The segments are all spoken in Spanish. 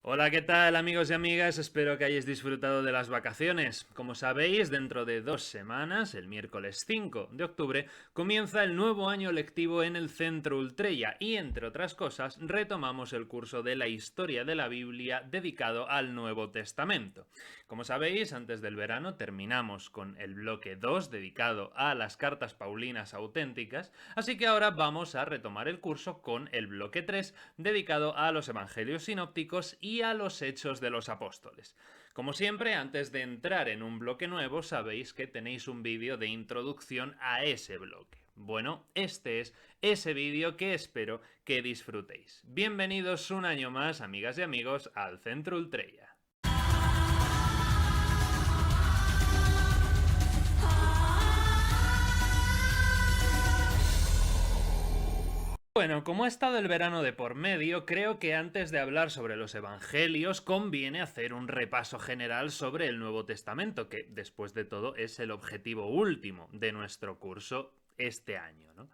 Hola, ¿qué tal amigos y amigas? Espero que hayáis disfrutado de las vacaciones. Como sabéis, dentro de 2 semanas, el miércoles 5 de octubre, comienza el nuevo año lectivo en el Centro Ultrella y, entre otras cosas, retomamos el curso de la historia de la Biblia dedicado al Nuevo Testamento. Como sabéis, antes del verano terminamos con el bloque 2 dedicado a las cartas paulinas auténticas, así que ahora vamos a retomar el curso con el bloque 3 dedicado a los evangelios sinópticos y a los hechos de los apóstoles. Como siempre, antes de entrar en un bloque nuevo, sabéis que tenéis un vídeo de introducción a ese bloque. Bueno, este es ese vídeo que espero que disfrutéis. Bienvenidos un año más, amigas y amigos, al Centro Ultrella. Bueno, como ha estado el verano de por medio, creo que antes de hablar sobre los evangelios conviene hacer un repaso general sobre el Nuevo Testamento, que después de todo es el objetivo último de nuestro curso este año, ¿no?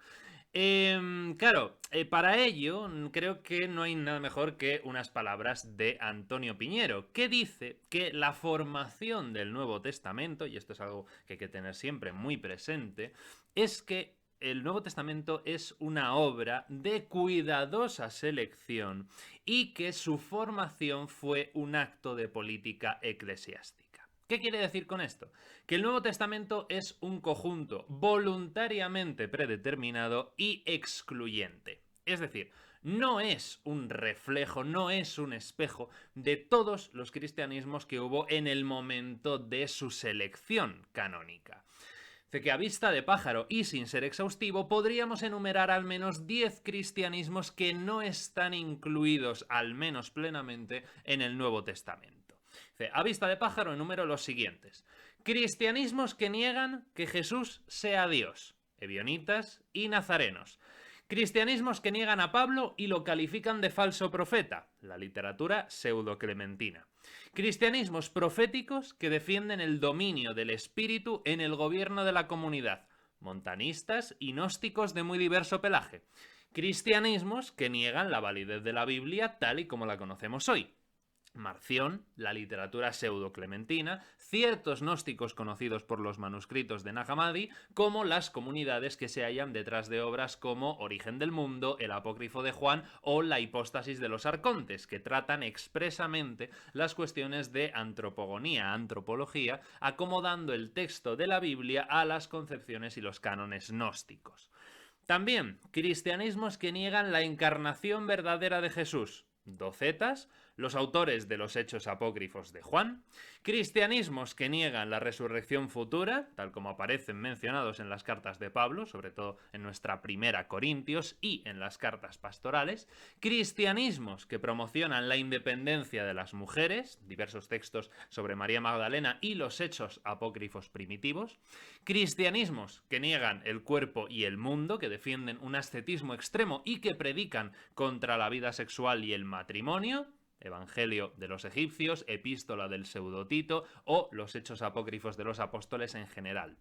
Para ello creo que no hay nada mejor que unas palabras de Antonio Piñero, que dice que la formación del Nuevo Testamento, y esto es algo que hay que tener siempre muy presente, es que el Nuevo Testamento es una obra de cuidadosa selección y que su formación fue un acto de política eclesiástica. ¿Qué quiere decir con esto? Que el Nuevo Testamento es un conjunto voluntariamente predeterminado y excluyente. Es decir, no es un reflejo, no es un espejo de todos los cristianismos que hubo en el momento de su selección canónica. Dice que a vista de pájaro y sin ser exhaustivo podríamos enumerar al menos 10 cristianismos que no están incluidos, al menos plenamente, en el Nuevo Testamento. Dice, a vista de pájaro enumero los siguientes. Cristianismos que niegan que Jesús sea Dios, ebionitas y nazarenos. Cristianismos que niegan a Pablo y lo califican de falso profeta, la literatura pseudo-clementina. Cristianismos proféticos que defienden el dominio del espíritu en el gobierno de la comunidad, montanistas y gnósticos de muy diverso pelaje. Cristianismos que niegan la validez de la Biblia tal y como la conocemos hoy. Marción, la literatura pseudo-clementina, ciertos gnósticos conocidos por los manuscritos de Nag Hammadi, como las comunidades que se hallan detrás de obras como Origen del Mundo, el Apócrifo de Juan o la Hipóstasis de los Arcontes, que tratan expresamente las cuestiones de antropogonía, antropología, acomodando el texto de la Biblia a las concepciones y los cánones gnósticos. También, cristianismos que niegan la encarnación verdadera de Jesús, docetas, los autores de los hechos apócrifos de Juan, cristianismos que niegan la resurrección futura, tal como aparecen mencionados en las cartas de Pablo, sobre todo en nuestra primera Corintios y en las cartas pastorales, cristianismos que promocionan la independencia de las mujeres, diversos textos sobre María Magdalena y los hechos apócrifos primitivos, cristianismos que niegan el cuerpo y el mundo, que defienden un ascetismo extremo y que predican contra la vida sexual y el matrimonio, Evangelio de los egipcios, Epístola del pseudotito o los hechos apócrifos de los apóstoles en general.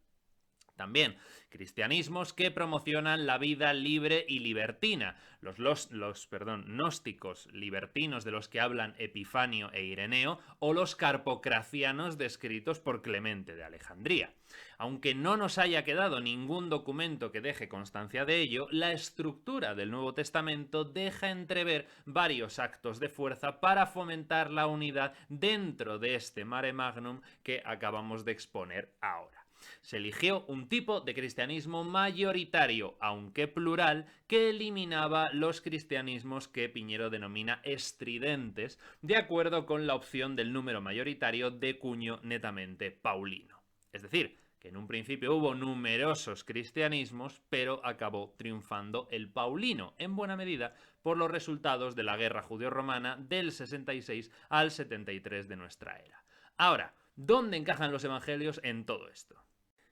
También cristianismos que promocionan la vida libre y libertina, los gnósticos libertinos de los que hablan Epifanio e Ireneo, o los carpocracianos descritos por Clemente de Alejandría. Aunque no nos haya quedado ningún documento que deje constancia de ello, la estructura del Nuevo Testamento deja entrever varios actos de fuerza para fomentar la unidad dentro de este mare magnum que acabamos de exponer ahora. Se eligió un tipo de cristianismo mayoritario, aunque plural, que eliminaba los cristianismos que Piñero denomina estridentes, de acuerdo con la opción del número mayoritario de cuño netamente paulino. Es decir, que en un principio hubo numerosos cristianismos, pero acabó triunfando el paulino, en buena medida por los resultados de la guerra judeo-romana del 66 al 73 de nuestra era. Ahora, ¿dónde encajan los evangelios en todo esto?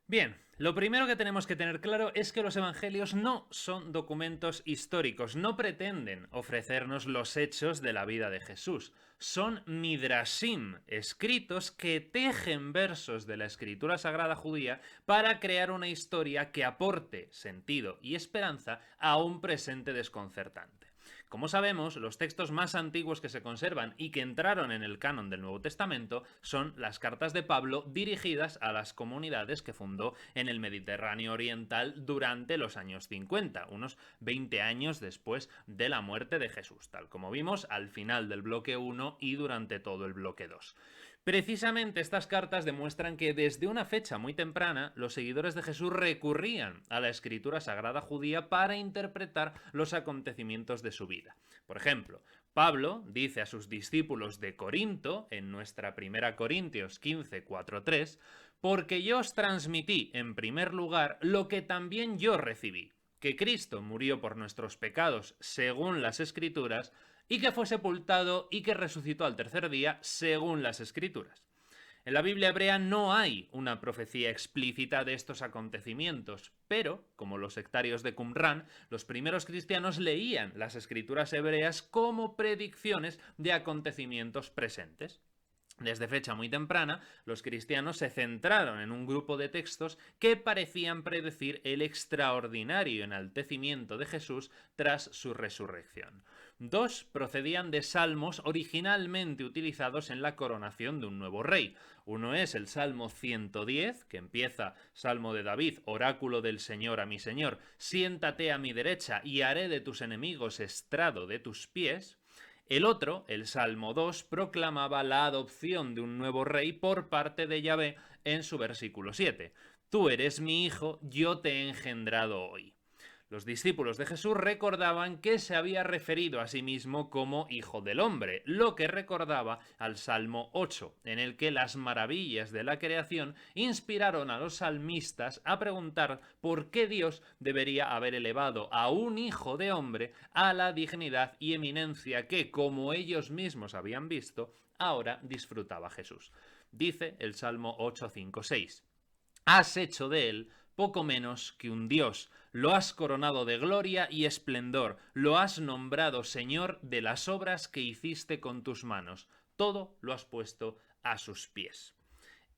Bien, lo primero que tenemos que tener claro es que los evangelios no son documentos históricos, no pretenden ofrecernos los hechos de la vida de Jesús. Son midrashim, escritos que tejen versos de la escritura sagrada judía para crear una historia que aporte sentido y esperanza a un presente desconcertante. Como sabemos, los textos más antiguos que se conservan y que entraron en el canon del Nuevo Testamento son las cartas de Pablo dirigidas a las comunidades que fundó en el Mediterráneo oriental durante los años 50, unos 20 años después de la muerte de Jesús, tal como vimos al final del bloque 1 y durante todo el bloque 2. Precisamente estas cartas demuestran que desde una fecha muy temprana los seguidores de Jesús recurrían a la escritura sagrada judía para interpretar los acontecimientos de su vida. Por ejemplo, Pablo dice a sus discípulos de Corinto, en nuestra 1 Corintios 15, 4-3, porque yo os transmití en primer lugar lo que también yo recibí, que Cristo murió por nuestros pecados según las Escrituras, y que fue sepultado y que resucitó al tercer día según las Escrituras. En la Biblia hebrea no hay una profecía explícita de estos acontecimientos, pero, como los sectarios de Qumran, los primeros cristianos leían las escrituras hebreas como predicciones de acontecimientos presentes. Desde fecha muy temprana, los cristianos se centraron en un grupo de textos que parecían predecir el extraordinario enaltecimiento de Jesús tras su resurrección. Dos procedían de salmos originalmente utilizados en la coronación de un nuevo rey. Uno es el Salmo 110, que empieza: Salmo de David, oráculo del Señor a mi Señor, siéntate a mi derecha y haré de tus enemigos estrado de tus pies. El otro, el Salmo 2, proclamaba la adopción de un nuevo rey por parte de Yahvé en su versículo 7. Tú eres mi hijo, yo te he engendrado hoy. Los discípulos de Jesús recordaban que se había referido a sí mismo como Hijo del Hombre, lo que recordaba al Salmo 8, en el que las maravillas de la creación inspiraron a los salmistas a preguntar por qué Dios debería haber elevado a un Hijo de Hombre a la dignidad y eminencia que, como ellos mismos habían visto, ahora disfrutaba Jesús. Dice el Salmo 8, 5, 6. Has hecho de él poco menos que un Dios, lo has coronado de gloria y esplendor, lo has nombrado Señor de las obras que hiciste con tus manos, todo lo has puesto a sus pies.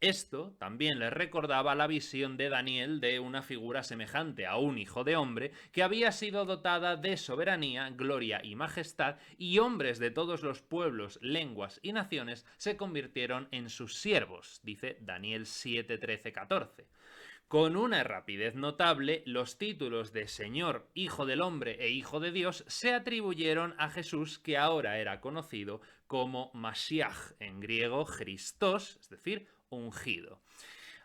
Esto también les recordaba la visión de Daniel de una figura semejante a un hijo de hombre que había sido dotada de soberanía, gloria y majestad, y hombres de todos los pueblos, lenguas y naciones se convirtieron en sus siervos, dice Daniel 7, 13, 14. Con una rapidez notable, los títulos de Señor, Hijo del Hombre e Hijo de Dios se atribuyeron a Jesús, que ahora era conocido como Mashiach, en griego Christos, es decir, ungido.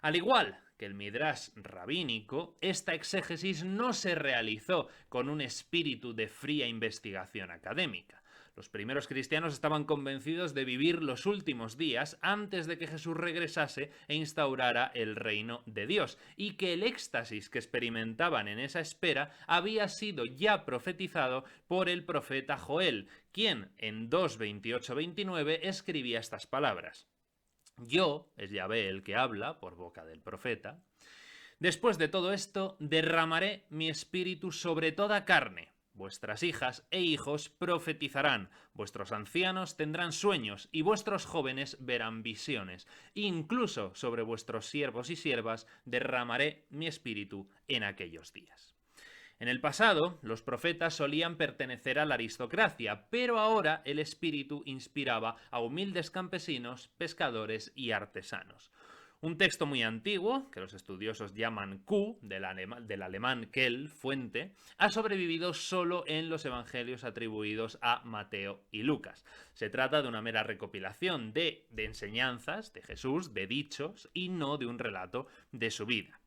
Al igual que el Midrash rabínico, esta exégesis no se realizó con un espíritu de fría investigación académica. Los primeros cristianos estaban convencidos de vivir los últimos días antes de que Jesús regresase e instaurara el reino de Dios, y que el éxtasis que experimentaban en esa espera había sido ya profetizado por el profeta Joel, quien en 2:28-29 escribía estas palabras: Yo, es Yahvé el que habla por boca del profeta, después de todo esto derramaré mi espíritu sobre toda carne. Vuestras hijas e hijos profetizarán, vuestros ancianos tendrán sueños y vuestros jóvenes verán visiones. Incluso sobre vuestros siervos y siervas derramaré mi espíritu en aquellos días. En el pasado, los profetas solían pertenecer a la aristocracia, pero ahora el espíritu inspiraba a humildes campesinos, pescadores y artesanos. Un texto muy antiguo, que los estudiosos llaman Q, del alemán Kell, fuente, ha sobrevivido solo en los evangelios atribuidos a Mateo y Lucas. Se trata de una mera recopilación de enseñanzas de Jesús, de dichos, y no de un relato de su vida.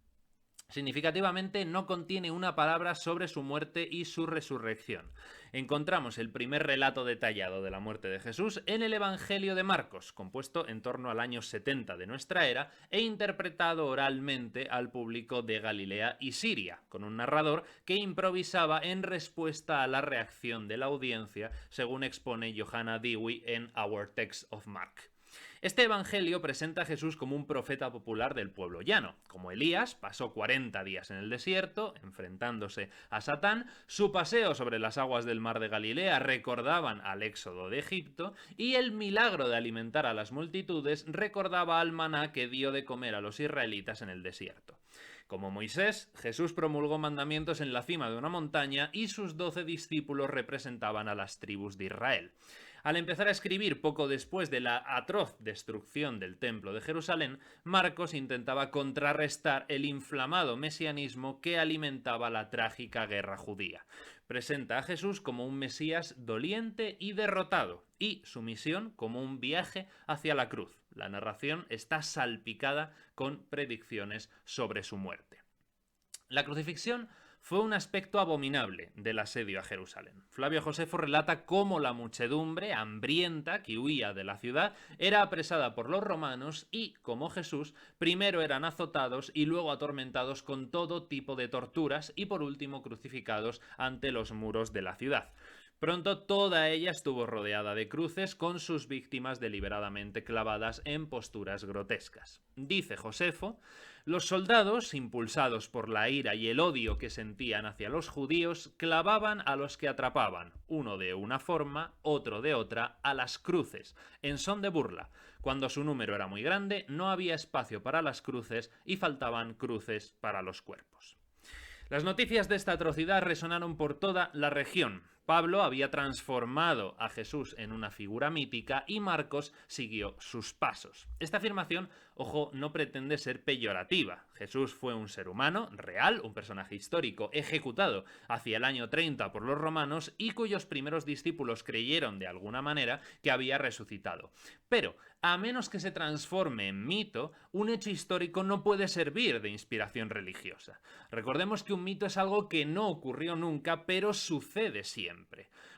Significativamente no contiene una palabra sobre su muerte y su resurrección. Encontramos el primer relato detallado de la muerte de Jesús en el Evangelio de Marcos, compuesto en torno al año 70 de nuestra era e interpretado oralmente al público de Galilea y Siria, con un narrador que improvisaba en respuesta a la reacción de la audiencia, según expone Johanna Dewey en Our Text of Mark. Este evangelio presenta a Jesús como un profeta popular del pueblo llano. Como Elías pasó 40 días en el desierto, enfrentándose a Satán, su paseo sobre las aguas del mar de Galilea recordaban al éxodo de Egipto, y el milagro de alimentar a las multitudes recordaba al maná que dio de comer a los israelitas en el desierto. Como Moisés, Jesús promulgó mandamientos en la cima de una montaña y sus 12 discípulos representaban a las tribus de Israel. Al empezar a escribir poco después de la atroz destrucción del Templo de Jerusalén, Marcos intentaba contrarrestar el inflamado mesianismo que alimentaba la trágica guerra judía. Presenta a Jesús como un Mesías doliente y derrotado, y su misión como un viaje hacia la cruz. La narración está salpicada con predicciones sobre su muerte. La crucifixión fue un aspecto abominable del asedio a Jerusalén. Flavio Josefo relata cómo la muchedumbre hambrienta que huía de la ciudad era apresada por los romanos y, como Jesús, primero eran azotados y luego atormentados con todo tipo de torturas y por último crucificados ante los muros de la ciudad. Pronto toda ella estuvo rodeada de cruces con sus víctimas deliberadamente clavadas en posturas grotescas. Dice Josefo: los soldados, impulsados por la ira y el odio que sentían hacia los judíos, clavaban a los que atrapaban, uno de una forma, otro de otra, a las cruces, en son de burla. Cuando su número era muy grande, no había espacio para las cruces y faltaban cruces para los cuerpos. Las noticias de esta atrocidad resonaron por toda la región. Pablo había transformado a Jesús en una figura mítica y Marcos siguió sus pasos. Esta afirmación, ojo, no pretende ser peyorativa. Jesús fue un ser humano real, un personaje histórico ejecutado hacia el año 30 por los romanos y cuyos primeros discípulos creyeron de alguna manera que había resucitado. Pero, a menos que se transforme en mito, un hecho histórico no puede servir de inspiración religiosa. Recordemos que un mito es algo que no ocurrió nunca, pero sucede siempre.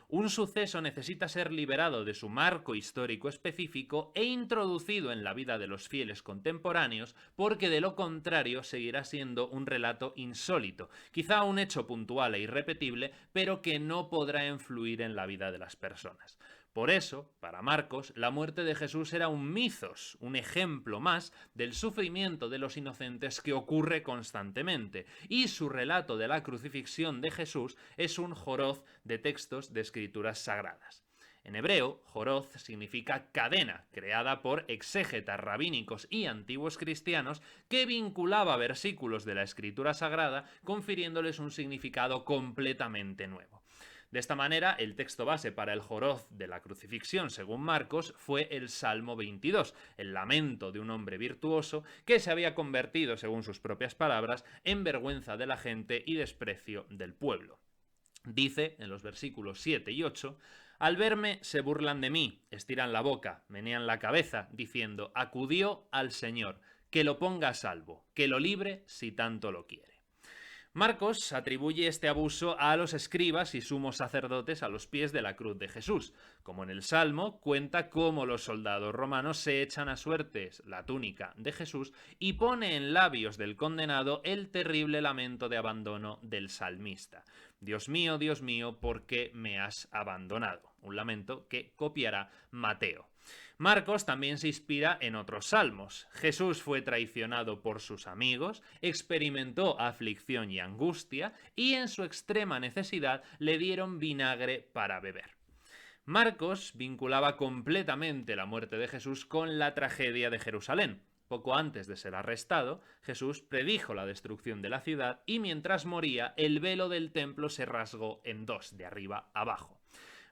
Un suceso necesita ser liberado de su marco histórico específico e introducido en la vida de los fieles contemporáneos, porque de lo contrario seguirá siendo un relato insólito, quizá un hecho puntual e irrepetible, pero que no podrá influir en la vida de las personas. Por eso, para Marcos, la muerte de Jesús era un mithos, un ejemplo más del sufrimiento de los inocentes que ocurre constantemente, y su relato de la crucifixión de Jesús es un joroz de textos de escrituras sagradas. En hebreo, joroz significa cadena, creada por exégetas rabínicos y antiguos cristianos que vinculaba versículos de la escritura sagrada, confiriéndoles un significado completamente nuevo. De esta manera, el texto base para el joroz de la crucifixión, según Marcos, fue el Salmo 22, el lamento de un hombre virtuoso que se había convertido, según sus propias palabras, en vergüenza de la gente y desprecio del pueblo. Dice, en los versículos 7 y 8, al verme se burlan de mí, estiran la boca, menean la cabeza, diciendo, acudió al Señor, que lo ponga a salvo, que lo libre si tanto lo quiere. Marcos atribuye este abuso a los escribas y sumos sacerdotes a los pies de la cruz de Jesús. Como en el Salmo, cuenta cómo los soldados romanos se echan a suertes la túnica de Jesús y pone en labios del condenado el terrible lamento de abandono del salmista. Dios mío, ¿por qué me has abandonado? Un lamento que copiará Mateo. Marcos también se inspira en otros salmos. Jesús fue traicionado por sus amigos, experimentó aflicción y angustia, y en su extrema necesidad le dieron vinagre para beber. Marcos vinculaba completamente la muerte de Jesús con la tragedia de Jerusalén. Poco antes de ser arrestado, Jesús predijo la destrucción de la ciudad y mientras moría, el velo del templo se rasgó en dos, de arriba abajo.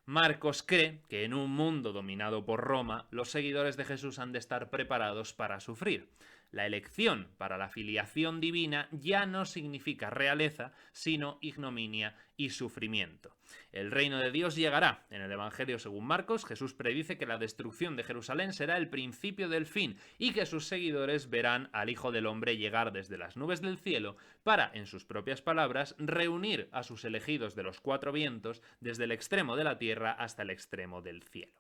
Marcos cree que en un mundo dominado por Roma, los seguidores de Jesús han de estar preparados para sufrir. La elección para la filiación divina ya no significa realeza, sino ignominia y sufrimiento. El reino de Dios llegará. En el Evangelio según Marcos, Jesús predice que la destrucción de Jerusalén será el principio del fin y que sus seguidores verán al Hijo del Hombre llegar desde las nubes del cielo para, en sus propias palabras, reunir a sus elegidos de los cuatro vientos desde el extremo de la tierra hasta el extremo del cielo.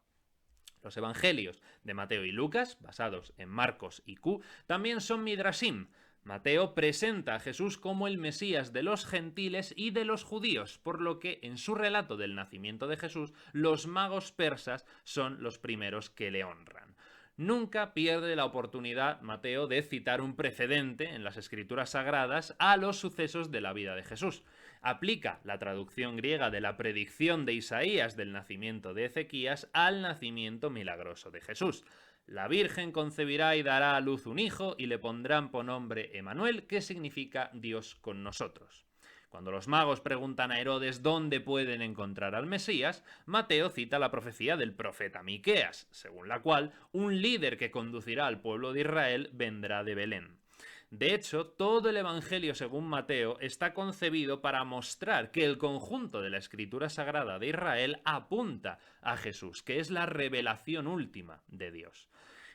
Los evangelios de Mateo y Lucas, basados en Marcos y Q, también son midrashim. Mateo presenta a Jesús como el Mesías de los gentiles y de los judíos, por lo que en su relato del nacimiento de Jesús, los magos persas son los primeros que le honran. Nunca pierde la oportunidad Mateo de citar un precedente en las escrituras sagradas a los sucesos de la vida de Jesús. Aplica la traducción griega de la predicción de Isaías del nacimiento de Ezequías al nacimiento milagroso de Jesús. La Virgen concebirá y dará a luz un hijo y le pondrán por nombre Emanuel, que significa Dios con nosotros. Cuando los magos preguntan a Herodes dónde pueden encontrar al Mesías, Mateo cita la profecía del profeta Miqueas, según la cual un líder que conducirá al pueblo de Israel vendrá de Belén. De hecho, todo el Evangelio según Mateo está concebido para mostrar que el conjunto de la Escritura Sagrada de Israel apunta a Jesús, que es la revelación última de Dios.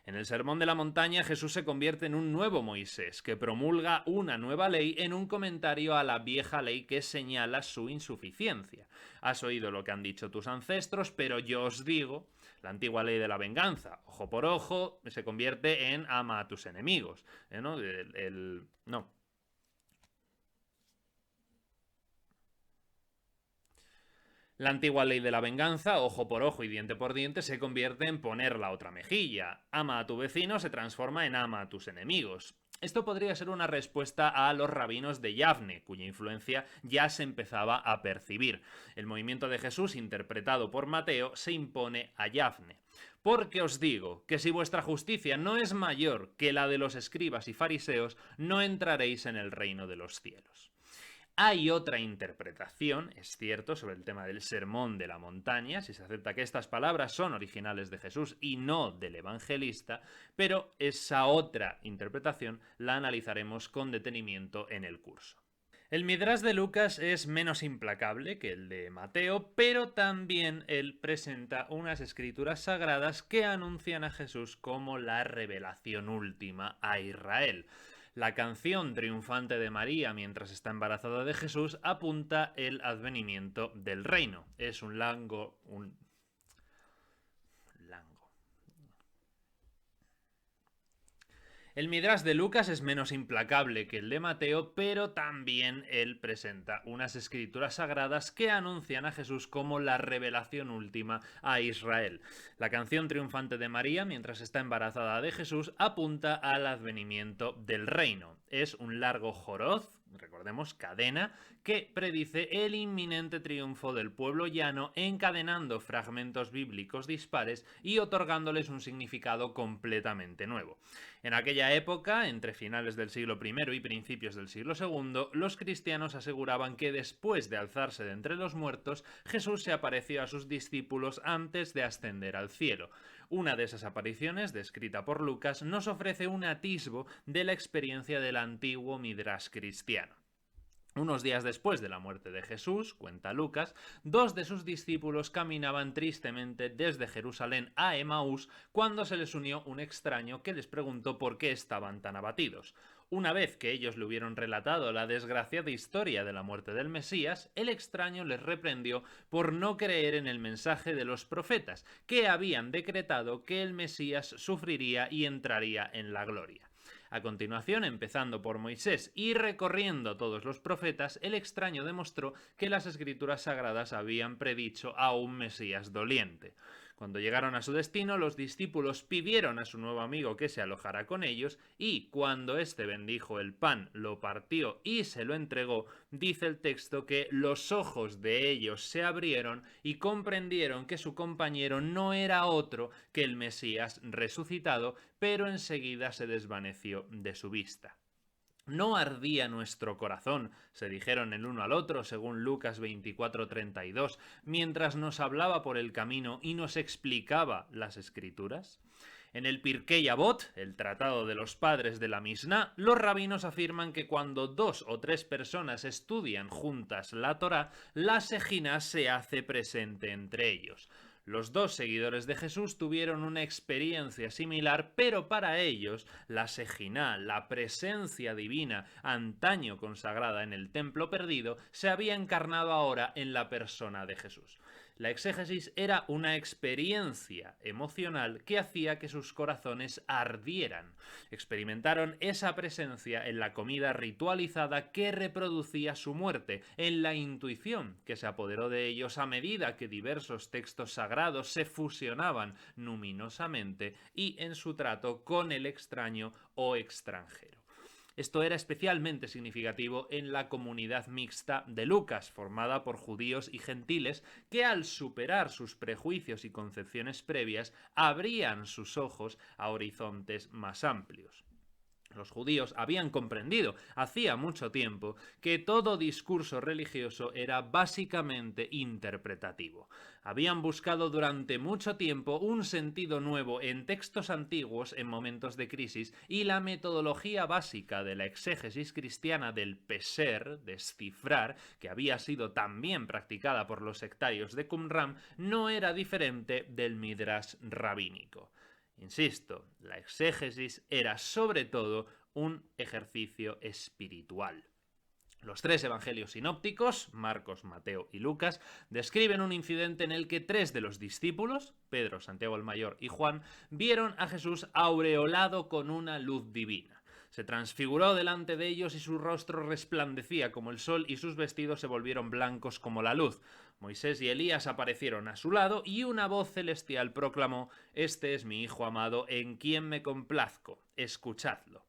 En el Sermón de la Montaña, Jesús se convierte en un nuevo Moisés, que promulga una nueva ley en un comentario a la vieja ley que señala su insuficiencia. Has oído lo que han dicho tus ancestros, pero yo os digo, la antigua ley de la venganza, ojo por ojo, se convierte en ama a tus enemigos. No. La antigua ley de la venganza, ojo por ojo y diente por diente, se convierte en poner la otra mejilla. Ama a tu vecino se transforma en ama a tus enemigos. Esto podría ser una respuesta a los rabinos de Yavne, cuya influencia ya se empezaba a percibir. El movimiento de Jesús, interpretado por Mateo, se impone a Yavne. Porque os digo que si vuestra justicia no es mayor que la de los escribas y fariseos, no entraréis en el reino de los cielos. Hay otra interpretación, es cierto, sobre el tema del sermón de la montaña, si se acepta que estas palabras son originales de Jesús y no del evangelista, pero esa otra interpretación la analizaremos con detenimiento en el curso. El Midrash de Lucas es menos implacable que el de Mateo, pero también él presenta unas escrituras sagradas que anuncian a Jesús como la revelación última a Israel. La canción triunfante de María mientras está embarazada de Jesús apunta el advenimiento del reino. Es un lango. El Midrash de Lucas es menos implacable que el de Mateo, pero también él presenta unas escrituras sagradas que anuncian a Jesús como la revelación última a Israel. La canción triunfante de María, mientras está embarazada de Jesús, apunta al advenimiento del reino. Es un largo joroz, recordemos, cadena, que predice el inminente triunfo del pueblo llano, encadenando fragmentos bíblicos dispares y otorgándoles un significado completamente nuevo. En aquella época, entre finales del siglo I y principios del siglo II, los cristianos aseguraban que después de alzarse de entre los muertos, Jesús se apareció a sus discípulos antes de ascender al cielo. Una de esas apariciones, descrita por Lucas, nos ofrece un atisbo de la experiencia del antiguo Midrash cristiano. Unos días después de la muerte de Jesús, cuenta Lucas, dos de sus discípulos caminaban tristemente desde Jerusalén a Emaús cuando se les unió un extraño que les preguntó por qué estaban tan abatidos. Una vez que ellos le hubieron relatado la desgraciada historia de la muerte del Mesías, el extraño les reprendió por no creer en el mensaje de los profetas, que habían decretado que el Mesías sufriría y entraría en la gloria. A continuación, empezando por Moisés y recorriendo todos los profetas, el extraño demostró que las escrituras sagradas habían predicho a un Mesías doliente. Cuando llegaron a su destino, los discípulos pidieron a su nuevo amigo que se alojara con ellos y, cuando éste bendijo el pan, lo partió y se lo entregó, dice el texto que los ojos de ellos se abrieron y comprendieron que su compañero no era otro que el Mesías resucitado, pero enseguida se desvaneció de su vista. ¿No ardía nuestro corazón?, se dijeron el uno al otro, según Lucas 24:32, mientras nos hablaba por el camino y nos explicaba las Escrituras. En el Pirkei Avot, el tratado de los padres de la Misná, los rabinos afirman que cuando dos o tres personas estudian juntas la Torá, la Sejina se hace presente entre ellos. Los dos seguidores de Jesús tuvieron una experiencia similar, pero para ellos la Sejina, la presencia divina antaño consagrada en el templo perdido, se había encarnado ahora en la persona de Jesús. La exégesis era una experiencia emocional que hacía que sus corazones ardieran. Experimentaron esa presencia en la comida ritualizada que reproducía su muerte, en la intuición que se apoderó de ellos a medida que diversos textos sagrados se fusionaban luminosamente y en su trato con el extraño o extranjero. Esto era especialmente significativo en la comunidad mixta de Lucas, formada por judíos y gentiles, que al superar sus prejuicios y concepciones previas, abrían sus ojos a horizontes más amplios. Los judíos habían comprendido hacía mucho tiempo que todo discurso religioso era básicamente interpretativo. Habían buscado durante mucho tiempo un sentido nuevo en textos antiguos en momentos de crisis, y la metodología básica de la exégesis cristiana del peser, descifrar, que había sido también practicada por los sectarios de Qumran, no era diferente del midrash rabínico. Insisto, la exégesis era sobre todo un ejercicio espiritual. Los tres evangelios sinópticos, Marcos, Mateo y Lucas, describen un incidente en el que tres de los discípulos, Pedro, Santiago el Mayor y Juan, vieron a Jesús aureolado con una luz divina. Se transfiguró delante de ellos y su rostro resplandecía como el sol y sus vestidos se volvieron blancos como la luz. Moisés y Elías aparecieron a su lado y una voz celestial proclamó: «Este es mi Hijo amado, en quien me complazco, escuchadlo».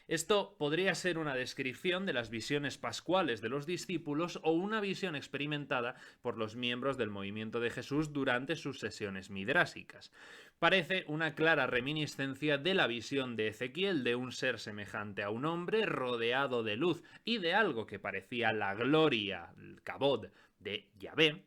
Esto podría ser una descripción de las visiones pascuales de los discípulos o una visión experimentada por los miembros del movimiento de Jesús durante sus sesiones midrásicas. Parece una clara reminiscencia de la visión de Ezequiel de un ser semejante a un hombre rodeado de luz y de algo que parecía la gloria, el kabod, de Yahvé.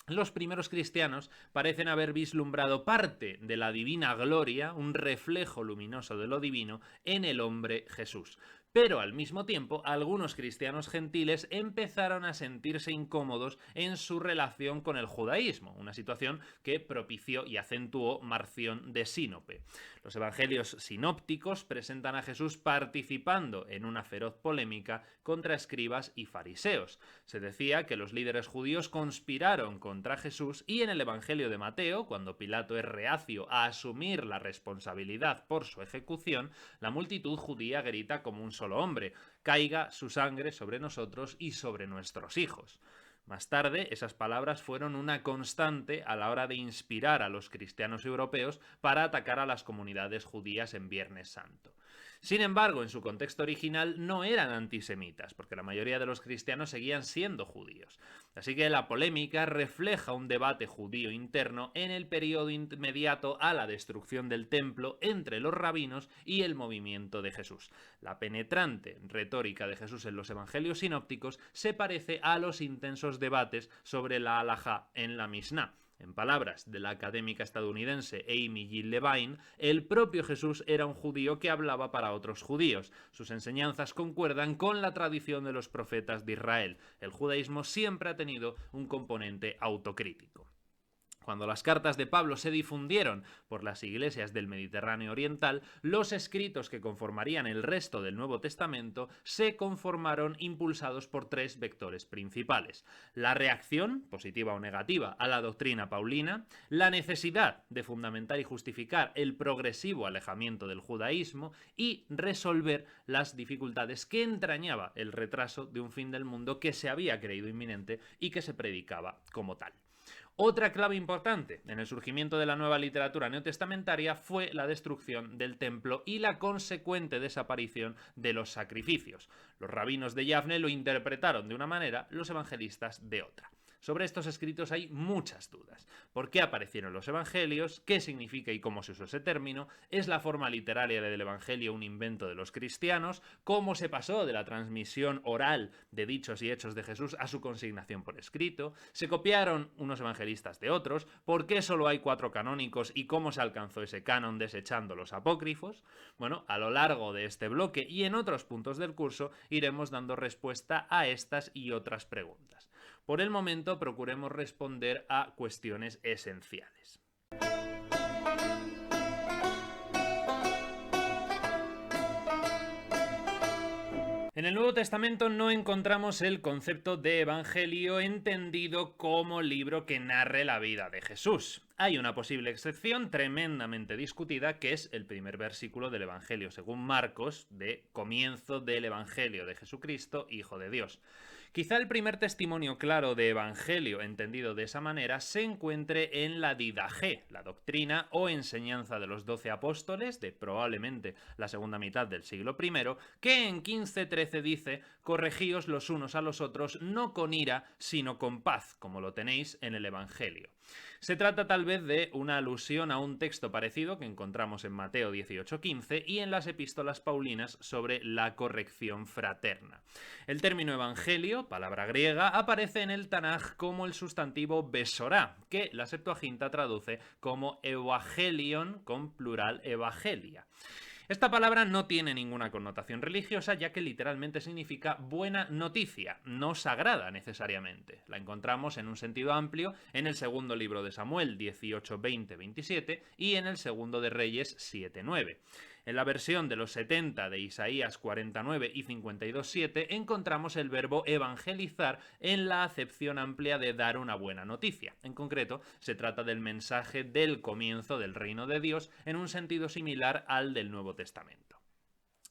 Los primeros cristianos parecen haber vislumbrado parte de la divina gloria, un reflejo luminoso de lo divino, en el hombre Jesús. Pero al mismo tiempo, algunos cristianos gentiles empezaron a sentirse incómodos en su relación con el judaísmo, una situación que propició y acentuó Marción de Sinope. Los evangelios sinópticos presentan a Jesús participando en una feroz polémica contra escribas y fariseos. Se decía que los líderes judíos conspiraron contra Jesús, y en el evangelio de Mateo, cuando Pilato es reacio a asumir la responsabilidad por su ejecución, la multitud judía grita como un solo hombre: «Caiga su sangre sobre nosotros y sobre nuestros hijos». Más tarde, esas palabras fueron una constante a la hora de inspirar a los cristianos europeos para atacar a las comunidades judías en Viernes Santo. Sin embargo, en su contexto original no eran antisemitas, porque la mayoría de los cristianos seguían siendo judíos. Así que la polémica refleja un debate judío interno en el periodo inmediato a la destrucción del templo entre los rabinos y el movimiento de Jesús. La penetrante retórica de Jesús en los evangelios sinópticos se parece a los intensos debates sobre la halajá en la Misná. En palabras de la académica estadounidense Amy Jill Levine, el propio Jesús era un judío que hablaba para otros judíos. Sus enseñanzas concuerdan con la tradición de los profetas de Israel. El judaísmo siempre ha tenido un componente autocrítico. Cuando las cartas de Pablo se difundieron por las iglesias del Mediterráneo oriental, los escritos que conformarían el resto del Nuevo Testamento se conformaron impulsados por tres vectores principales: la reacción, positiva o negativa, a la doctrina paulina, la necesidad de fundamentar y justificar el progresivo alejamiento del judaísmo y resolver las dificultades que entrañaba el retraso de un fin del mundo que se había creído inminente y que se predicaba como tal. Otra clave importante en el surgimiento de la nueva literatura neotestamentaria fue la destrucción del templo y la consecuente desaparición de los sacrificios. Los rabinos de Yavne lo interpretaron de una manera, los evangelistas de otra. Sobre estos escritos hay muchas dudas. ¿Por qué aparecieron los evangelios? ¿Qué significa y cómo se usó ese término? ¿Es la forma literaria del evangelio un invento de los cristianos? ¿Cómo se pasó de la transmisión oral de dichos y hechos de Jesús a su consignación por escrito? ¿Se copiaron unos evangelistas de otros? ¿Por qué solo hay 4 canónicos y cómo se alcanzó ese canon desechando los apócrifos? Bueno, a lo largo de este bloque y en otros puntos del curso iremos dando respuesta a estas y otras preguntas. Por el momento, procuremos responder a cuestiones esenciales. En el Nuevo Testamento no encontramos el concepto de evangelio entendido como libro que narre la vida de Jesús. Hay una posible excepción tremendamente discutida, que es el primer versículo del Evangelio según Marcos, de comienzo del Evangelio de Jesucristo, Hijo de Dios. Quizá el primer testimonio claro de evangelio entendido de esa manera se encuentre en la Didaché, la doctrina o enseñanza de los 12 apóstoles de probablemente la segunda mitad del siglo I, que en 15:13 dice: corregíos los unos a los otros, no con ira, sino con paz, como lo tenéis en el Evangelio. Se trata tal vez de una alusión a un texto parecido que encontramos en Mateo 18:15 y en las epístolas paulinas sobre la corrección fraterna. El término evangelio, palabra griega, aparece en el Tanaj como el sustantivo besorá, que la Septuaginta traduce como evangelion con plural evangelia. Esta palabra no tiene ninguna connotación religiosa, ya que literalmente significa buena noticia, no sagrada necesariamente. La encontramos en un sentido amplio en el segundo libro de Samuel 18:20-27 y en el segundo de Reyes 7:9. En la versión de los 70 de Isaías 49 y 52:7 encontramos el verbo evangelizar en la acepción amplia de dar una buena noticia. En concreto, se trata del mensaje del comienzo del reino de Dios en un sentido similar al del Nuevo Testamento.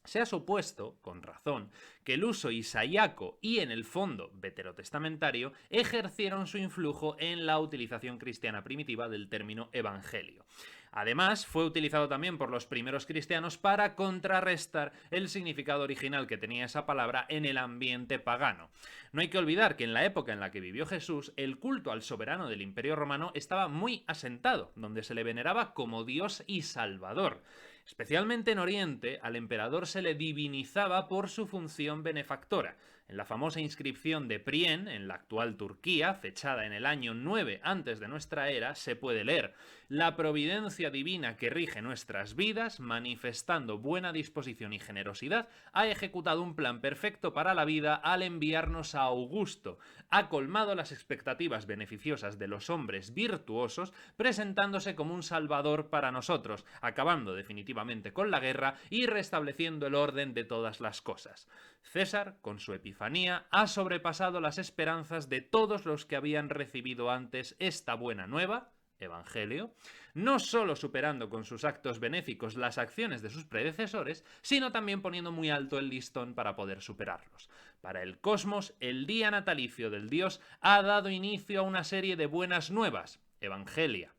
Se ha supuesto, con razón, que el uso isaíaco y, en el fondo, veterotestamentario ejercieron su influjo en la utilización cristiana primitiva del término evangelio. Además, fue utilizado también por los primeros cristianos para contrarrestar el significado original que tenía esa palabra en el ambiente pagano. No hay que olvidar que en la época en la que vivió Jesús, el culto al soberano del Imperio Romano estaba muy asentado, donde se le veneraba como Dios y Salvador. Especialmente en Oriente, al emperador se le divinizaba por su función benefactora. En la famosa inscripción de Prien, en la actual Turquía, fechada en el año 9 antes de nuestra era, se puede leer: la providencia divina que rige nuestras vidas, manifestando buena disposición y generosidad, ha ejecutado un plan perfecto para la vida al enviarnos a Augusto. Ha colmado las expectativas beneficiosas de los hombres virtuosos, presentándose como un salvador para nosotros, acabando definitivamente con la guerra y restableciendo el orden de todas las cosas. César, con su epifanía, ha sobrepasado las esperanzas de todos los que habían recibido antes esta buena nueva, Evangelio, no solo superando con sus actos benéficos las acciones de sus predecesores, sino también poniendo muy alto el listón para poder superarlos. Para el cosmos, el día natalicio del Dios ha dado inicio a una serie de buenas nuevas, Evangelia,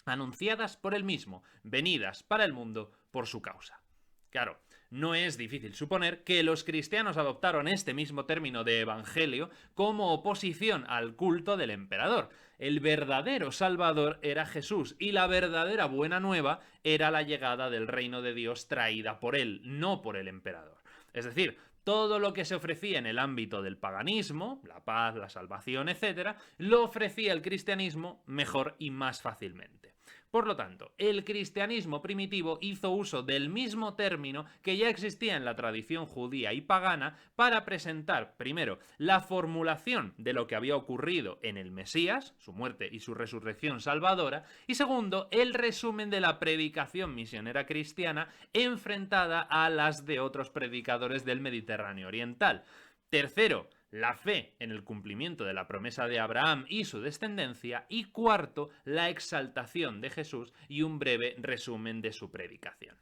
anunciadas por él mismo, venidas para el mundo por su causa. Claro, no es difícil suponer que los cristianos adoptaron este mismo término de evangelio como oposición al culto del emperador. El verdadero Salvador era Jesús y la verdadera buena nueva era la llegada del reino de Dios traída por él, no por el emperador. Es decir, todo lo que se ofrecía en el ámbito del paganismo, la paz, la salvación, etc., lo ofrecía el cristianismo mejor y más fácilmente. Por lo tanto, el cristianismo primitivo hizo uso del mismo término que ya existía en la tradición judía y pagana para presentar, primero, la formulación de lo que había ocurrido en el Mesías, su muerte y su resurrección salvadora, y segundo, el resumen de la predicación misionera cristiana enfrentada a las de otros predicadores del Mediterráneo oriental. Tercero, la fe en el cumplimiento de la promesa de Abraham y su descendencia, y cuarto, la exaltación de Jesús y un breve resumen de su predicación.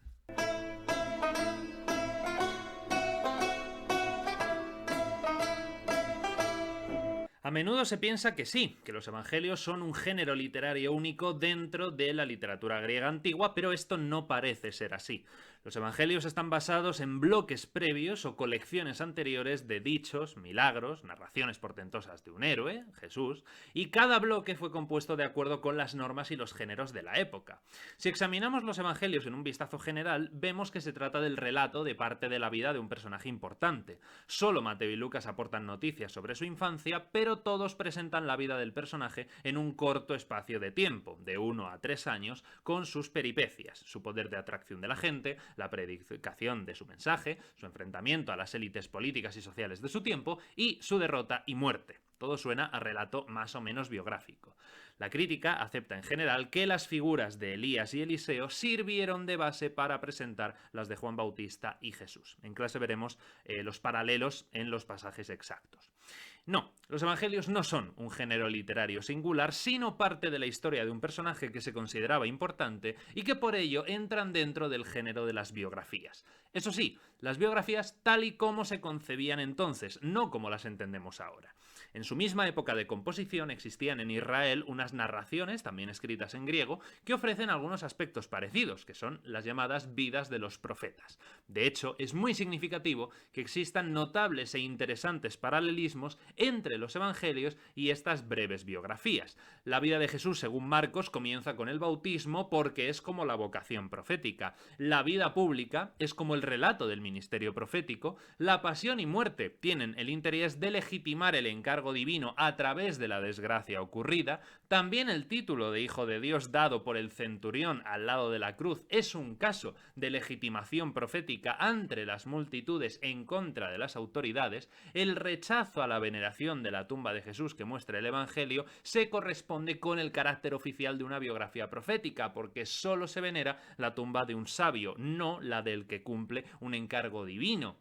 A menudo se piensa que sí, que los evangelios son un género literario único dentro de la literatura griega antigua, pero esto no parece ser así. Los evangelios están basados en bloques previos o colecciones anteriores de dichos, milagros, narraciones portentosas de un héroe, Jesús, y cada bloque fue compuesto de acuerdo con las normas y los géneros de la época. Si examinamos los evangelios en un vistazo general, vemos que se trata del relato de parte de la vida de un personaje importante. Solo Mateo y Lucas aportan noticias sobre su infancia, pero todos presentan la vida del personaje en un corto espacio de tiempo, de 1 a 3 años, con sus peripecias, su poder de atracción de la gente, la predicación de su mensaje, su enfrentamiento a las élites políticas y sociales de su tiempo y su derrota y muerte. Todo suena a relato más o menos biográfico. La crítica acepta en general que las figuras de Elías y Eliseo sirvieron de base para presentar las de Juan Bautista y Jesús. En clase veremos los paralelos en los pasajes exactos. No, los evangelios no son un género literario singular, sino parte de la historia de un personaje que se consideraba importante y que por ello entran dentro del género de las biografías. Eso sí, las biografías tal y como se concebían entonces, no como las entendemos ahora. En su misma época de composición existían en Israel unas narraciones, también escritas en griego, que ofrecen algunos aspectos parecidos, que son las llamadas vidas de los profetas. De hecho, es muy significativo que existan notables e interesantes paralelismos entre los evangelios y estas breves biografías. La vida de Jesús, según Marcos, comienza con el bautismo porque es como la vocación profética. La vida pública es como el relato del ministerio profético. La pasión y muerte tienen el interés de legitimar el encargo divino a través de la desgracia ocurrida. También el título de Hijo de Dios dado por el centurión al lado de la cruz es un caso de legitimación profética ante las multitudes en contra de las autoridades. El rechazo a la veneración de la tumba de Jesús que muestra el Evangelio se corresponde con el carácter oficial de una biografía profética, porque solo se venera la tumba de un sabio, no la del que cumple un encargo divino,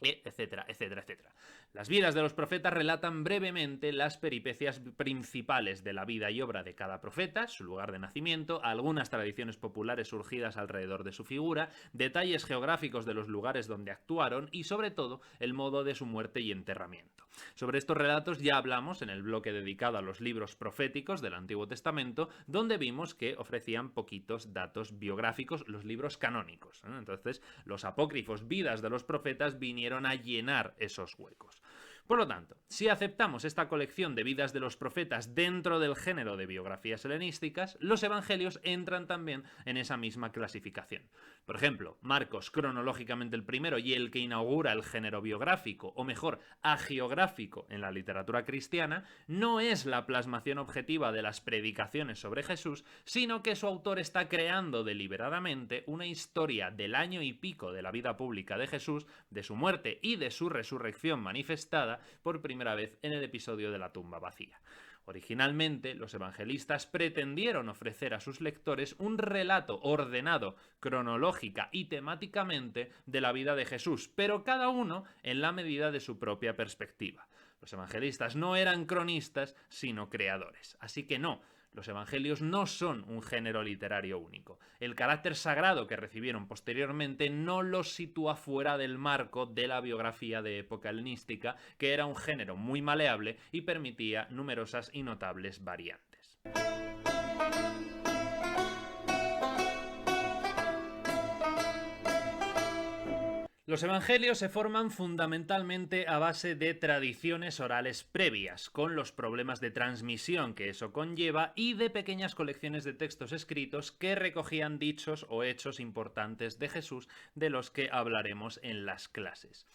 etcétera, etcétera, etcétera. Las vidas de los profetas relatan brevemente las peripecias principales de la vida y obra de cada profeta, su lugar de nacimiento, algunas tradiciones populares surgidas alrededor de su figura, detalles geográficos de los lugares donde actuaron y, sobre todo, el modo de su muerte y enterramiento. Sobre estos relatos ya hablamos en el bloque dedicado a los libros proféticos del Antiguo Testamento, donde vimos que ofrecían poquitos datos biográficos los libros canónicos. Entonces, los apócrifos vidas de los profetas vinieron a llenar esos huecos. Por lo tanto, si aceptamos esta colección de vidas de los profetas dentro del género de biografías helenísticas, los evangelios entran también en esa misma clasificación. Por ejemplo, Marcos, cronológicamente el primero y el que inaugura el género biográfico, o mejor, agiográfico en la literatura cristiana, no es la plasmación objetiva de las predicaciones sobre Jesús, sino que su autor está creando deliberadamente una historia del año y pico de la vida pública de Jesús, de su muerte y de su resurrección manifestada por primera vez en el episodio de la tumba vacía. Originalmente, los evangelistas pretendieron ofrecer a sus lectores un relato ordenado cronológica y temáticamente de la vida de Jesús, pero cada uno en la medida de su propia perspectiva. Los evangelistas no eran cronistas, sino creadores. Así que no, los evangelios no son un género literario único. El carácter sagrado que recibieron posteriormente no los sitúa fuera del marco de la biografía de época helenística, que era un género muy maleable y permitía numerosas y notables variantes. Los evangelios se forman fundamentalmente a base de tradiciones orales previas, con los problemas de transmisión que eso conlleva y de pequeñas colecciones de textos escritos que recogían dichos o hechos importantes de Jesús, de los que hablaremos en las clases.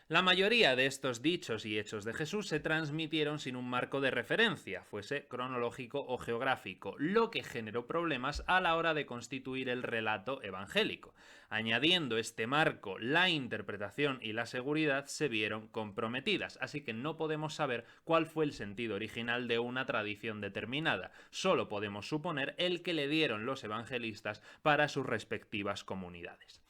La mayoría de estos dichos y hechos de Jesús se transmitieron sin un marco de referencia, fuese cronológico o geográfico, lo que generó problemas a la hora de constituir el relato evangélico. Añadiendo este marco, la interpretación y la seguridad se vieron comprometidas, así que no podemos saber cuál fue el sentido original de una tradición determinada, solo podemos suponer el que le dieron los evangelistas para sus respectivas comunidades.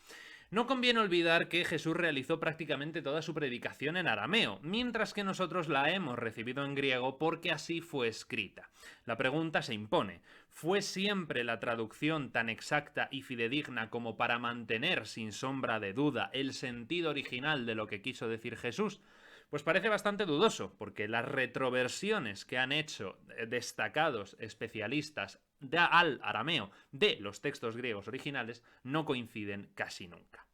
No conviene olvidar que Jesús realizó prácticamente toda su predicación en arameo, mientras que nosotros la hemos recibido en griego porque así fue escrita. La pregunta se impone: ¿fue siempre la traducción tan exacta y fidedigna como para mantener sin sombra de duda el sentido original de lo que quiso decir Jesús? Pues parece bastante dudoso, porque las retroversiones que han hecho destacados especialistas al arameo de los textos griegos originales no coinciden casi nunca.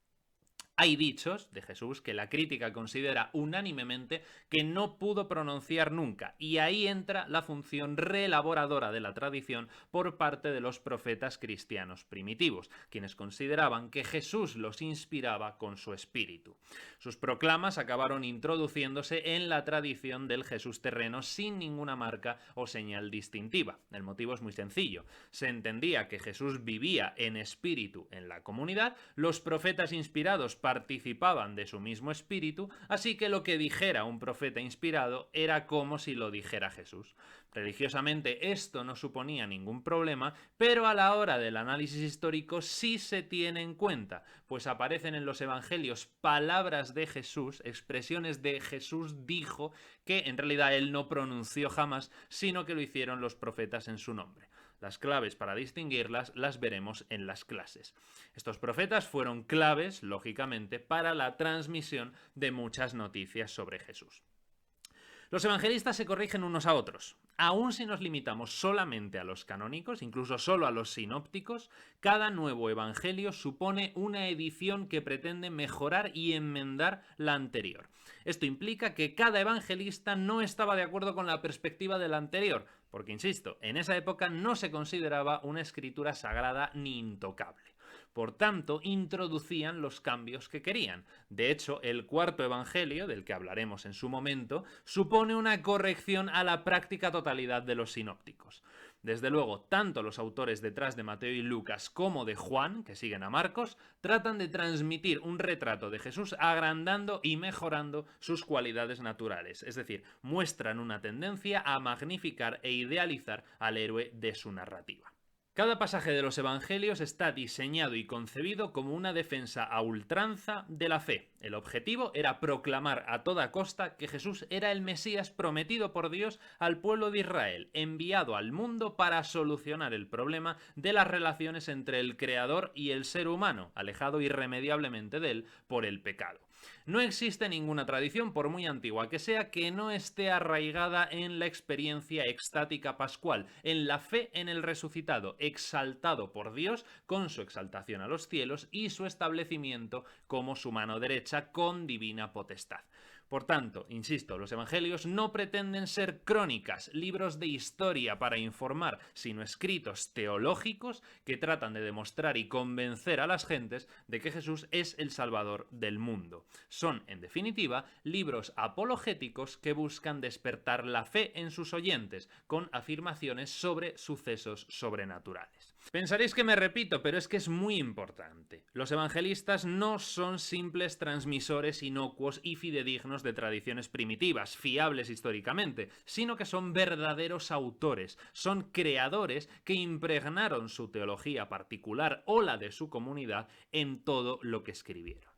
Hay dichos de Jesús que la crítica considera unánimemente que no pudo pronunciar nunca, y ahí entra la función reelaboradora de la tradición por parte de los profetas cristianos primitivos, quienes consideraban que Jesús los inspiraba con su espíritu. Sus proclamas acabaron introduciéndose en la tradición del Jesús terreno sin ninguna marca o señal distintiva. El motivo es muy sencillo: se entendía que Jesús vivía en espíritu en la comunidad, los profetas inspirados participaban de su mismo espíritu, así que lo que dijera un profeta inspirado era como si lo dijera Jesús. Religiosamente esto no suponía ningún problema, pero a la hora del análisis histórico sí se tiene en cuenta, pues aparecen en los evangelios palabras de Jesús, expresiones de Jesús dijo, que en realidad él no pronunció jamás, sino que lo hicieron los profetas en su nombre. Las claves para distinguirlas las veremos en las clases. Estos profetas fueron claves, lógicamente, para la transmisión de muchas noticias sobre Jesús. Los evangelistas se corrigen unos a otros. Aun si nos limitamos solamente a los canónicos, incluso solo a los sinópticos, cada nuevo evangelio supone una edición que pretende mejorar y enmendar la anterior. Esto implica que cada evangelista no estaba de acuerdo con la perspectiva del anterior, porque, insisto, en esa época no se consideraba una escritura sagrada ni intocable. Por tanto, introducían los cambios que querían. De hecho, el cuarto evangelio, del que hablaremos en su momento, supone una corrección a la práctica totalidad de los sinópticos. Desde luego, tanto los autores detrás de Mateo y Lucas como de Juan, que siguen a Marcos, tratan de transmitir un retrato de Jesús agrandando y mejorando sus cualidades naturales, es decir, muestran una tendencia a magnificar e idealizar al héroe de su narrativa. Cada pasaje de los evangelios está diseñado y concebido como una defensa a ultranza de la fe. El objetivo era proclamar a toda costa que Jesús era el Mesías prometido por Dios al pueblo de Israel, enviado al mundo para solucionar el problema de las relaciones entre el Creador y el ser humano, alejado irremediablemente de él por el pecado. No existe ninguna tradición, por muy antigua que sea, que no esté arraigada en la experiencia extática pascual, en la fe en el resucitado, exaltado por Dios con su exaltación a los cielos y su establecimiento como su mano derecha con divina potestad. Por tanto, insisto, los evangelios no pretenden ser crónicas, libros de historia para informar, sino escritos teológicos que tratan de demostrar y convencer a las gentes de que Jesús es el Salvador del mundo. Son, en definitiva, libros apologéticos que buscan despertar la fe en sus oyentes, con afirmaciones sobre sucesos sobrenaturales. Pensaréis que me repito, pero es que es muy importante. Los evangelistas no son simples transmisores inocuos y fidedignos de tradiciones primitivas, fiables históricamente, sino que son verdaderos autores, son creadores que impregnaron su teología particular o la de su comunidad en todo lo que escribieron.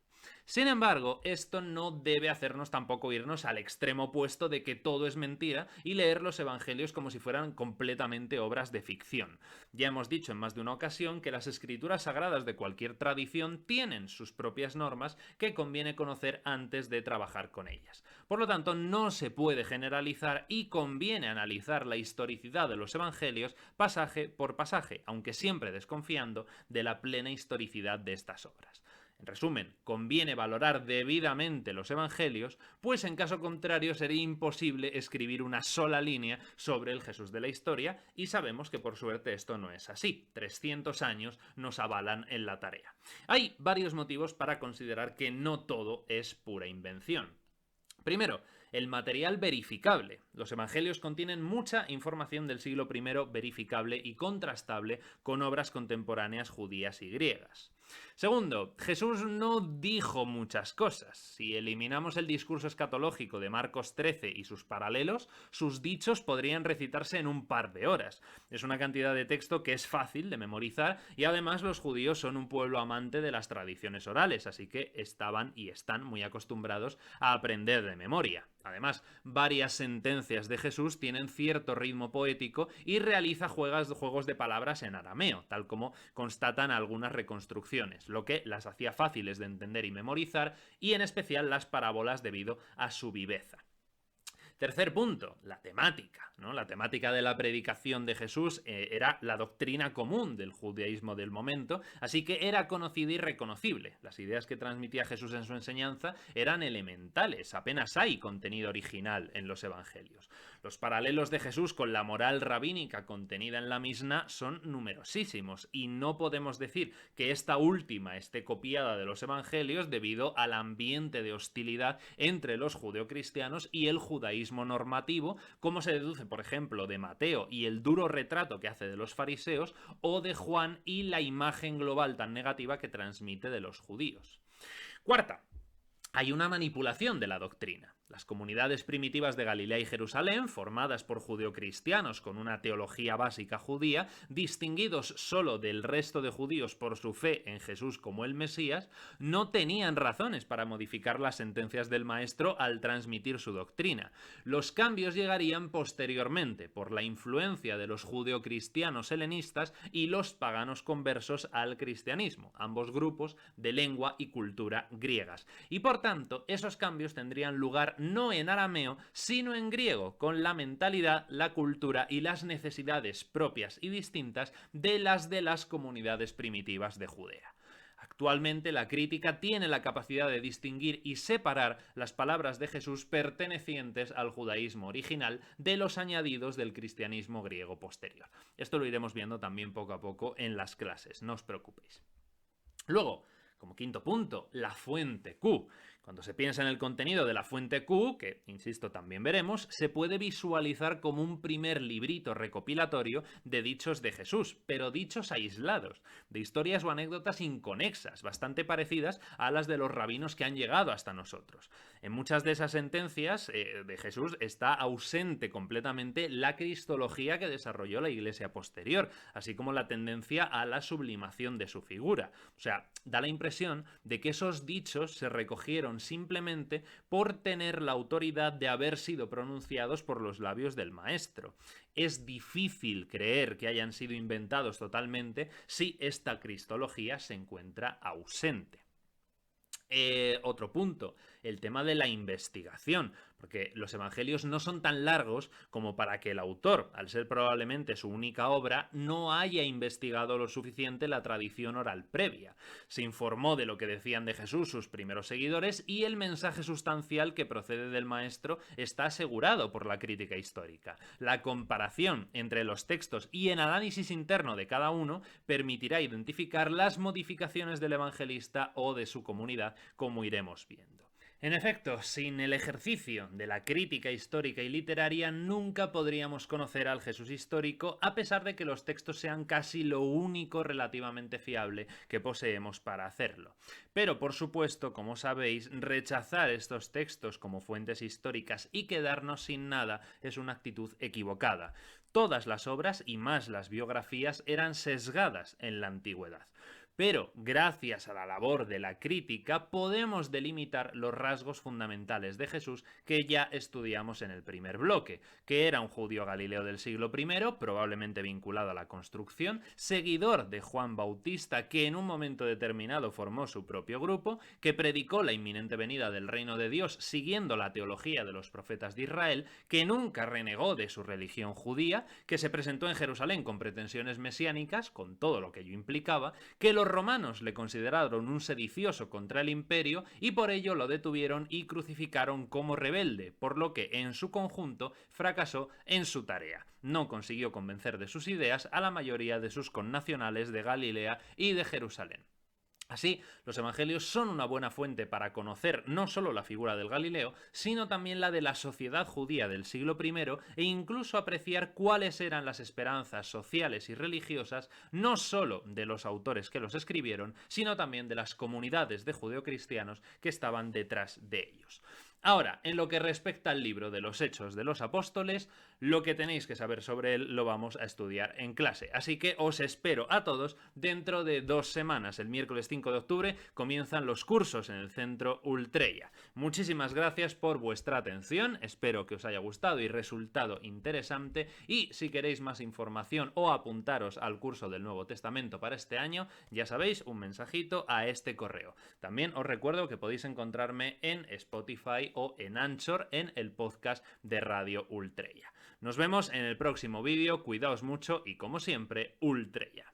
Sin embargo, esto no debe hacernos tampoco irnos al extremo opuesto de que todo es mentira y leer los evangelios como si fueran completamente obras de ficción. Ya hemos dicho en más de una ocasión que las escrituras sagradas de cualquier tradición tienen sus propias normas que conviene conocer antes de trabajar con ellas. Por lo tanto, no se puede generalizar y conviene analizar la historicidad de los evangelios pasaje por pasaje, aunque siempre desconfiando de la plena historicidad de estas obras. En resumen, conviene valorar debidamente los evangelios, pues en caso contrario sería imposible escribir una sola línea sobre el Jesús de la historia, y sabemos que por suerte esto no es así. 300 años nos avalan en la tarea. Hay varios motivos para considerar que no todo es pura invención. Primero, el material verificable. Los evangelios contienen mucha información del siglo I verificable y contrastable con obras contemporáneas judías y griegas. Segundo, Jesús no dijo muchas cosas. Si eliminamos el discurso escatológico de Marcos 13 y sus paralelos, sus dichos podrían recitarse en un par de horas. Es una cantidad de texto que es fácil de memorizar y además los judíos son un pueblo amante de las tradiciones orales, así que estaban y están muy acostumbrados a aprender de memoria. Además, varias sentencias de Jesús tienen cierto ritmo poético y realiza juegos de palabras en arameo, tal como constatan algunas reconstrucciones, lo que las hacía fáciles de entender y memorizar, y en especial las parábolas debido a su viveza. Tercer punto, la temática, ¿no? La temática de la predicación de Jesús era la doctrina común del judaísmo del momento, así que era conocida y reconocible. Las ideas que transmitía Jesús en su enseñanza eran elementales, apenas hay contenido original en los evangelios. Los paralelos de Jesús con la moral rabínica contenida en la Misná son numerosísimos y no podemos decir que esta última esté copiada de los evangelios debido al ambiente de hostilidad entre los judeocristianos y el judaísmo normativo, como se deduce, por ejemplo, de Mateo y el duro retrato que hace de los fariseos, o de Juan y la imagen global tan negativa que transmite de los judíos. Cuarta, hay una manipulación de la doctrina. Las comunidades primitivas de Galilea y Jerusalén, formadas por judeocristianos con una teología básica judía, distinguidos solo del resto de judíos por su fe en Jesús como el Mesías, no tenían razones para modificar las sentencias del Maestro al transmitir su doctrina. Los cambios llegarían posteriormente, por la influencia de los judeocristianos helenistas y los paganos conversos al cristianismo, ambos grupos de lengua y cultura griegas. Y por tanto, esos cambios tendrían lugar no en arameo, sino en griego, con la mentalidad, la cultura y las necesidades propias y distintas de las comunidades primitivas de Judea. Actualmente la crítica tiene la capacidad de distinguir y separar las palabras de Jesús pertenecientes al judaísmo original de los añadidos del cristianismo griego posterior. Esto lo iremos viendo también poco a poco en las clases, no os preocupéis. Luego, como quinto punto, la fuente Q. Cuando se piensa en el contenido de la fuente Q, que, insisto, también veremos, se puede visualizar como un primer librito recopilatorio de dichos de Jesús, pero dichos aislados, de historias o anécdotas inconexas, bastante parecidas a las de los rabinos que han llegado hasta nosotros. En muchas de esas sentencias de Jesús está ausente completamente la cristología que desarrolló la Iglesia posterior, así como la tendencia a la sublimación de su figura. O sea, da la impresión de que esos dichos se recogieron simplemente por tener la autoridad de haber sido pronunciados por los labios del Maestro. Es difícil creer que hayan sido inventados totalmente si esta cristología se encuentra ausente. Otro punto, el tema de la investigación, porque los evangelios no son tan largos como para que el autor, al ser probablemente su única obra, no haya investigado lo suficiente la tradición oral previa. Se informó de lo que decían de Jesús sus primeros seguidores y el mensaje sustancial que procede del Maestro está asegurado por la crítica histórica. La comparación entre los textos y el análisis interno de cada uno permitirá identificar las modificaciones del evangelista o de su comunidad, como iremos viendo. En efecto, sin el ejercicio de la crítica histórica y literaria nunca podríamos conocer al Jesús histórico, a pesar de que los textos sean casi lo único relativamente fiable que poseemos para hacerlo. Pero, por supuesto, como sabéis, rechazar estos textos como fuentes históricas y quedarnos sin nada es una actitud equivocada. Todas las obras, y más las biografías, eran sesgadas en la antigüedad. Pero, gracias a la labor de la crítica, podemos delimitar los rasgos fundamentales de Jesús que ya estudiamos en el primer bloque, que era un judío galileo del siglo I, probablemente vinculado a la construcción, seguidor de Juan Bautista, que en un momento determinado formó su propio grupo, que predicó la inminente venida del reino de Dios siguiendo la teología de los profetas de Israel, que nunca renegó de su religión judía, que se presentó en Jerusalén con pretensiones mesiánicas, con todo lo que ello implicaba, que los romanos le consideraron un sedicioso contra el imperio y por ello lo detuvieron y crucificaron como rebelde, por lo que en su conjunto fracasó en su tarea. No consiguió convencer de sus ideas a la mayoría de sus connacionales de Galilea y de Jerusalén. Así, los evangelios son una buena fuente para conocer no solo la figura del Galileo, sino también la de la sociedad judía del siglo I e incluso apreciar cuáles eran las esperanzas sociales y religiosas no solo de los autores que los escribieron, sino también de las comunidades de judeocristianos que estaban detrás de ellos. Ahora, en lo que respecta al libro de los Hechos de los Apóstoles, lo que tenéis que saber sobre él lo vamos a estudiar en clase. Así que os espero a todos dentro de 2 semanas. El miércoles 5 de octubre comienzan los cursos en el Centro Ultreya. Muchísimas gracias por vuestra atención. Espero que os haya gustado y resultado interesante. Y si queréis más información o apuntaros al curso del Nuevo Testamento para este año, ya sabéis, un mensajito a este correo. También os recuerdo que podéis encontrarme en Spotify o en Anchor en el podcast de Radio Ultreya. Nos vemos en el próximo vídeo, cuidaos mucho y como siempre, Ultreya.